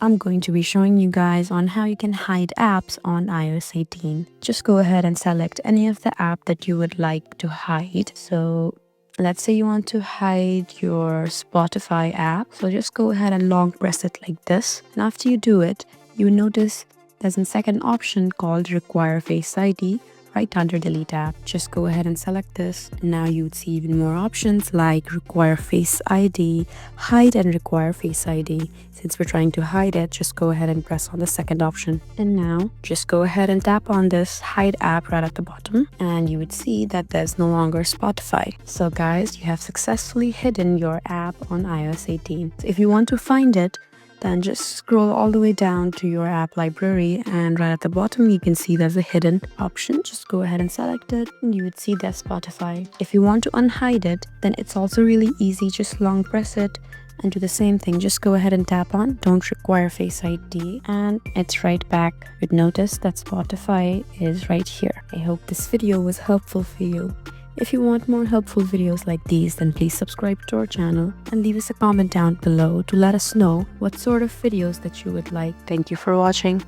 I'm going to be showing you guys on how you can hide apps on iOS 18. Just go ahead and select any of the app that you would like to hide. So let's say you want to hide your Spotify app. So just go ahead and long press it like this. And after you do it, you notice there's a second option called Require Face ID right under Delete app. Just go ahead and select this. Now you would see even more options like Require Face ID, Hide and Require Face ID. Since we're trying to hide it, just go ahead and press on the second option. And now just go ahead and tap on this Hide app right at the bottom, and you would see that there's no longer Spotify. So guys, you have successfully hidden your app on iOS 18. So if you want to find it, then just scroll all the way down to your app library, and right at the bottom you can see there's a hidden option. Just go ahead and select it and you would see there's Spotify. If you want to unhide it, then it's also really easy. Just long press it and do the same thing. Just go ahead and tap on Don't Require Face ID and it's right back. You'd notice that Spotify is right here. I hope this video was helpful for you. If you want more helpful videos like these, then please subscribe to our channel and leave us a comment down below to let us know what sort of videos that you would like. Thank you for watching.